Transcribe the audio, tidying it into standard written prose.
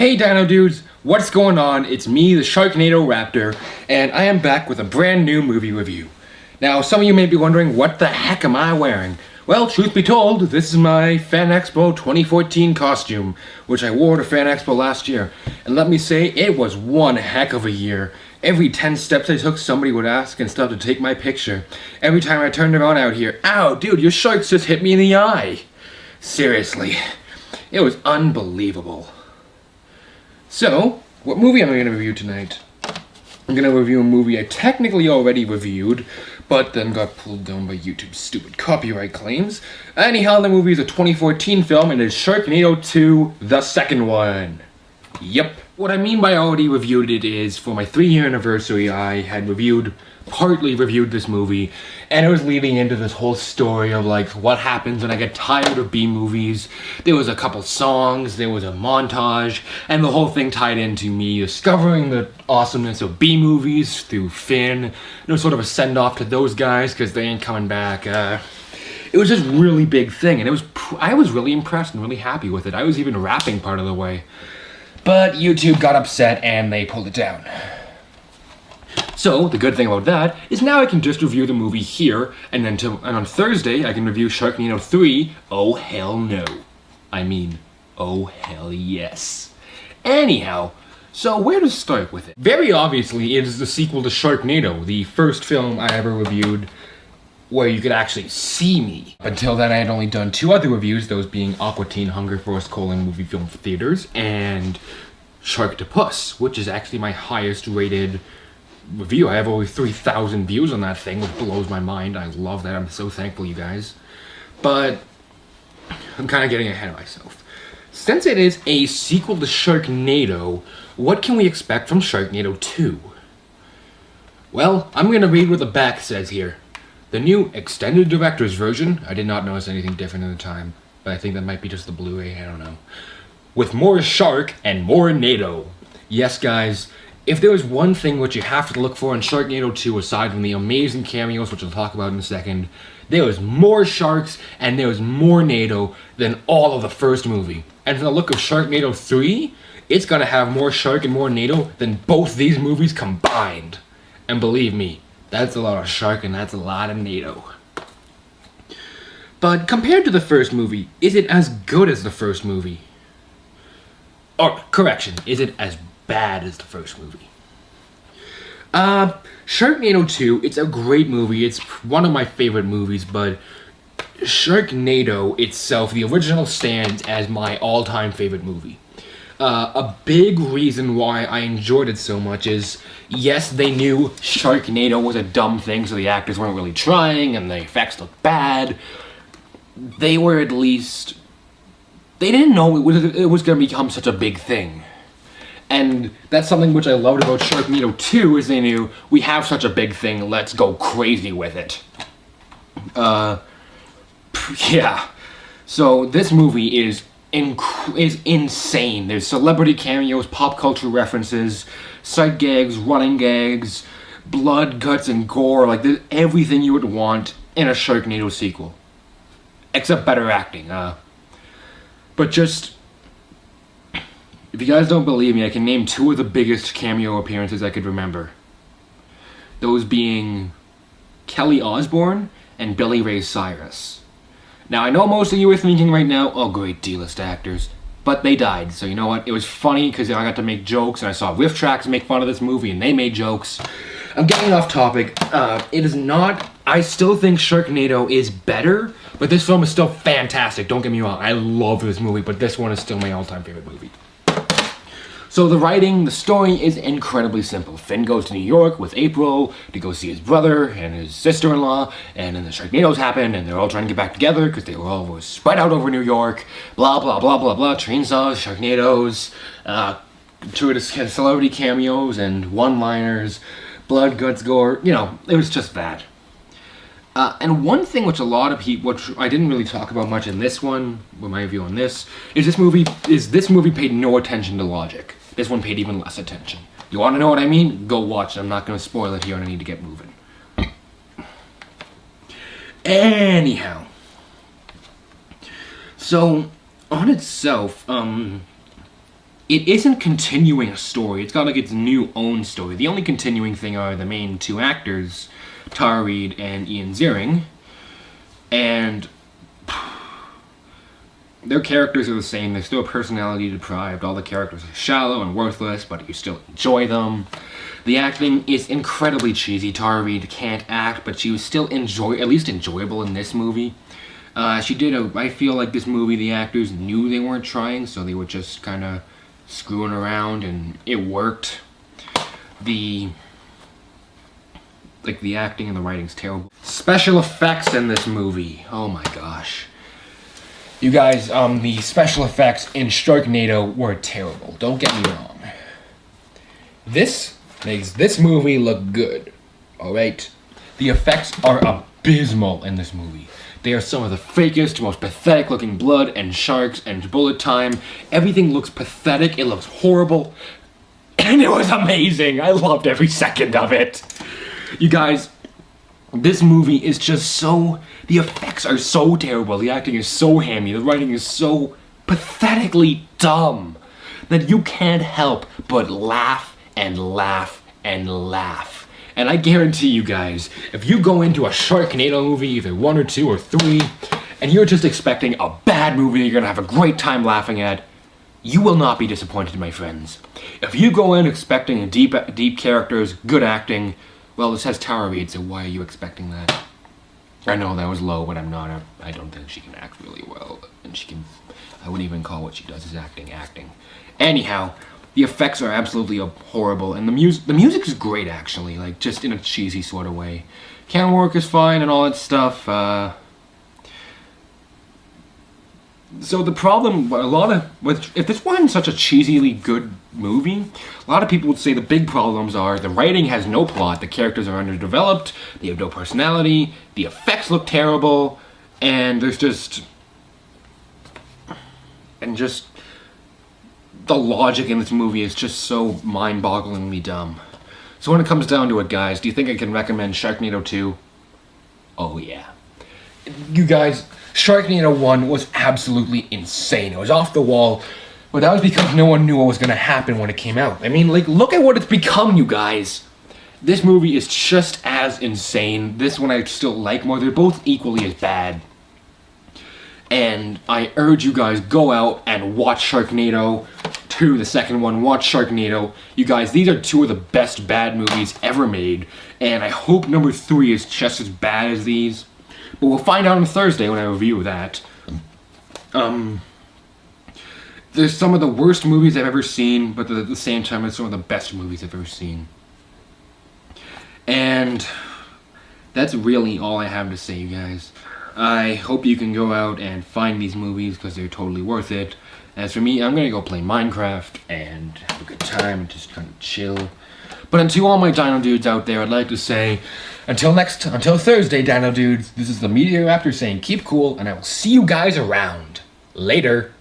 Hey Dino Dudes, what's going on? It's me, the Sharknado Raptor, and I am back with a brand new movie review. Now, some of you may be wondering, what the heck am I wearing? Well, truth be told, this is my Fan Expo 2014 costume, which I wore to Fan Expo last year. And let me say, it was one heck of a year. Every 10 steps I took, somebody would ask and stuff to take my picture. Every time I turned around out here, ow, dude, your sharks just hit me in the eye. Seriously, it was unbelievable. So, what movie am I going to review tonight? I'm going to review a movie I technically already reviewed, but then got pulled down by YouTube's stupid copyright claims. Anyhow, the movie is a 2014 film, and it's Sharknado 2, the second one. Yep. What I mean by already reviewed it is, for my 3-year anniversary, I had partly reviewed this movie, and it was leading into this whole story of like what happens when I get tired of B movies. There was a couple songs, there was a montage, and the whole thing tied into me discovering the awesomeness of B movies through Finn. It was sort of a send off to those guys because they ain't coming back. It was just a really big thing, and I was really impressed and really happy with it. I was even rapping part of the way, but YouTube got upset and they pulled it down. So, the good thing about that is now I can just review the movie here, and on Thursday I can review Sharknado 3, oh hell no. I mean, oh hell yes. Anyhow, so where to start with it? Very obviously, it is the sequel to Sharknado, the first film I ever reviewed where you could actually see me. Until then, I had only done 2 other reviews, those being Aqua Teen Hunger Force: Movie Film for Theaters, and Sharktopus, which is actually my highest rated review. I have over 3,000 views on that thing, which blows my mind. I love that. I'm so thankful, you guys. But I'm kind of getting ahead of myself. Since it is a sequel to Sharknado, what can we expect from Sharknado 2? Well, I'm going to read what the back says here. The new extended director's version, I did not notice anything different at the time, but I think that might be just the Blu-ray, I don't know. With more shark and more Nado. Yes, guys, if there is one thing which you have to look for in Sharknado 2, aside from the amazing cameos, which we'll talk about in a second, there is more sharks and there is more Nado than all of the first movie. And from the look of Sharknado 3, it's gonna have more shark and more Nado than both these movies combined. And believe me, that's a lot of shark and that's a lot of Nado. But compared to the first movie, is it as good as the first movie? Or, correction, is it as bad as the first movie? Sharknado 2, it's a great movie. It's one of my favorite movies, but Sharknado itself, the original, stands as my all-time favorite movie. A big reason why I enjoyed it so much is, yes, they knew Sharknado was a dumb thing, so the actors weren't really trying, and the effects looked bad. They were at least... They didn't know it was going to become such a big thing. And that's something which I loved about Sharknado 2, is they knew, we have such a big thing, let's go crazy with it. Yeah. So this movie is insane. There's celebrity cameos, pop culture references, sight gags, running gags, blood, guts, and gore. Like, there's everything you would want in a Sharknado sequel. Except better acting. But just... If you guys don't believe me, I can name 2 of the biggest cameo appearances I could remember. Those being Kelly Osbourne and Billy Ray Cyrus. Now, I know most of you are thinking right now, oh great, D-list actors. But they died, so you know what? It was funny because I got to make jokes, and I saw Riff Tracks make fun of this movie, and they made jokes. I'm getting off topic. It is not... I still think Sharknado is better, but this film is still fantastic. Don't get me wrong, I love this movie, but this one is still my all-time favorite movie. So the writing, the story is incredibly simple. Finn goes to New York with April to go see his brother and his sister-in-law, and then the Sharknadoes happen, and they're all trying to get back together because they were all spread out over New York, blah, blah, blah, blah, blah, chainsaws, Sharknadoes, celebrity cameos, and one-liners, blood, guts, gore, you know, it was just that. And one thing which a lot of people, which I didn't really talk about much in this one, with my review on this, is this movie paid no attention to logic. This one paid even less attention. You want to know what I mean? Go watch it. I'm not going to spoil it here, and I need to get moving. Anyhow. So, on itself, it isn't continuing a story. It's got like its new own story. The only continuing thing are the main two actors, Tara Reid and Ian Ziering, and their characters are the same. They're still personality deprived. All the characters are shallow and worthless, but you still enjoy them. The acting is incredibly cheesy. Tara Reid can't act, but she was still at least enjoyable in this movie. I feel like this movie, the actors knew they weren't trying, so they were just kind of screwing around, and it worked. The acting and the writing's terrible. Special effects in this movie, oh my gosh. You guys, the special effects in Sharknado were terrible. Don't get me wrong. This makes this movie look good, alright? The effects are abysmal in this movie. They are some of the fakest, most pathetic looking blood and sharks and bullet time. Everything looks pathetic, it looks horrible, and it was amazing. I loved every second of it. You guys, this movie is just the effects are so terrible, the acting is so hammy, the writing is so pathetically dumb that you can't help but laugh and laugh and laugh. And I guarantee you guys, if you go into a Sharknado movie, either 1 or 2 or 3, and you're just expecting a bad movie that you're gonna have a great time laughing at, you will not be disappointed, my friends. If you go in expecting deep characters, good acting, well, this has Tara Reid, so why are you expecting that? I know that was low, but I don't think she can act really well. And I wouldn't even call what she does as acting. Anyhow, the effects are absolutely horrible, and the music is great, actually, like, just in a cheesy sort of way. Camera work is fine and all that stuff. So the problem, if this wasn't such a cheesily good movie, a lot of people would say the big problems are the writing has no plot, the characters are underdeveloped, they have no personality, the effects look terrible, and the logic in this movie is just so mind-bogglingly dumb. So when it comes down to it, guys, do you think I can recommend Sharknado 2? Oh yeah. You guys, Sharknado 1 was absolutely insane. It was off the wall, but that was because no one knew what was going to happen when it came out. I mean, like, look at what it's become, you guys. This movie is just as insane. This one I still like more. They're both equally as bad. And I urge you guys, go out and watch Sharknado 2, the second one. Watch Sharknado. You guys, these are two of the best bad movies ever made. And I hope number 3 is just as bad as these. But we'll find out on Thursday when I review that. There's some of the worst movies I've ever seen, but at the same time, it's some of the best movies I've ever seen. And that's really all I have to say, you guys. I hope you can go out and find these movies because they're totally worth it. As for me, I'm gonna go play Minecraft and have a good time and just kind of chill. But to all my Dino Dudes out there, I'd like to say, until Thursday, Dino Dudes, this is the Meteor Raptor saying keep cool, and I will see you guys around. Later.